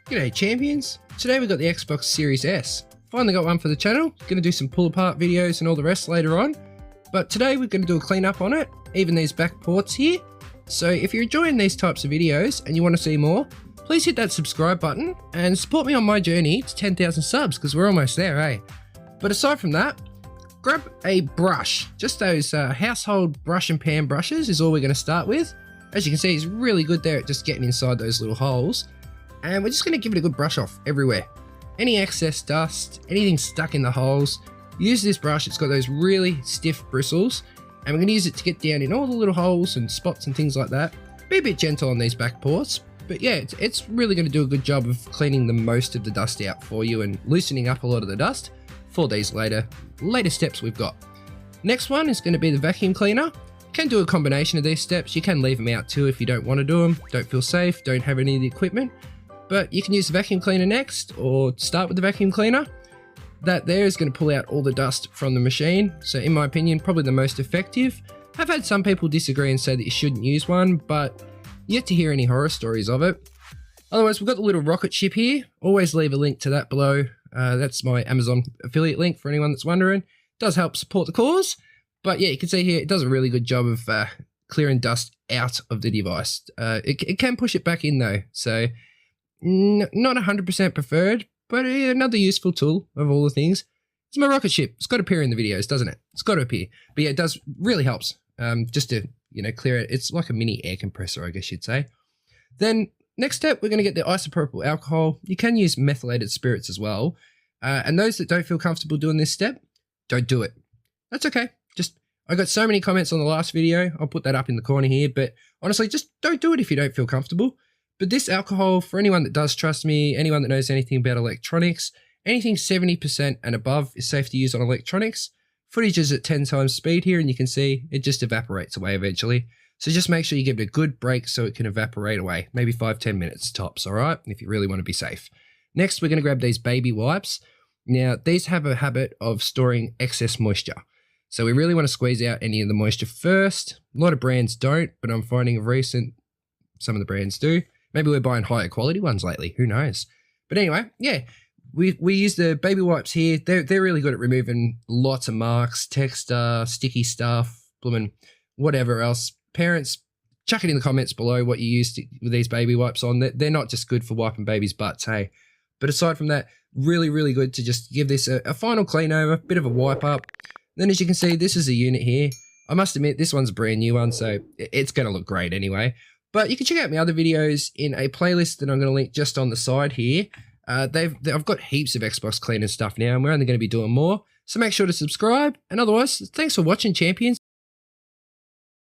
G'day champions, today we've got the Xbox Series S. Finally got one for the channel, gonna do some pull apart videos and all the rest later on. But today we're gonna do a clean up on it, even these back ports here. So if you're enjoying these types of videos and you want to see more, please hit that subscribe button and support me on my journey to 10,000 subs because we're almost there, eh? But aside from that, grab a brush. Just those household brush and pan brushes is all we're gonna start with. As you can see, it's really good there at just getting inside those little holes. And we're just going to give it a good brush off everywhere. Any excess dust, anything stuck in the holes, use this brush. It's got those really stiff bristles, and we're going to use it to get down in all the little holes and spots and things like that. Be a bit gentle on these back ports, but yeah, it's really going to do a good job of cleaning the most of the dust out for you and loosening up a lot of the dust for these later steps we've got. Next one is going to be the vacuum cleaner. You can do a combination of these steps. You can leave them out too if you don't want to do them, don't feel safe, don't have any of the equipment. But you can use the vacuum cleaner next, or start with the vacuum cleaner. That there is going to pull out all the dust from the machine. So in my opinion, probably the most effective. I've had some people disagree and say that you shouldn't use one, but yet to hear any horror stories of it. Otherwise, we've got the little rocket ship here. Always leave a link to that below. That's my Amazon affiliate link for anyone that's wondering. It does help support the cause. But yeah, you can see here, it does a really good job of clearing dust out of the device. It can push it back in though, so not 100% preferred, but another useful tool of all the things. It's my rocket ship. It's got to appear in the videos, doesn't it? It's got to appear. But yeah, it does really helps just to, clear it. It's like a mini air compressor, I guess you'd say. Then next step, we're going to get the isopropyl alcohol. You can use methylated spirits as well. And those that don't feel comfortable doing this step, don't do it. That's okay. I got so many comments on the last video. I'll put that up in the corner here, but honestly, just don't do it if you don't feel comfortable. But this alcohol, for anyone that does trust me, anyone that knows anything about electronics, anything 70% and above is safe to use on electronics. Footage is at 10 times speed here, and you can see it just evaporates away eventually. So just make sure you give it a good break so it can evaporate away, maybe 5-10 minutes tops, all right, if you really want to be safe. Next, we're going to grab these baby wipes. Now, these have a habit of storing excess moisture. So we really want to squeeze out any of the moisture first. A lot of brands don't, but I'm finding of recent, some of the brands do. Maybe we're buying higher quality ones lately, who knows? But anyway, yeah, we use the baby wipes here. They're really good at removing lots of marks, texture, sticky stuff, blooming whatever else. Parents, chuck it in the comments below what you use with these baby wipes on. They're not just good for wiping babies' butts, hey. But aside from that, really, really good to just give this a final clean over, bit of a wipe up. Then as you can see, this is a unit here. I must admit, this one's a brand new one, so it's going to look great anyway. But you can check out my other videos in a playlist that I'm going to link just on the side here. I've got heaps of Xbox cleaning stuff now, and we're only going to be doing more. So make sure to subscribe. And otherwise, thanks for watching, champions.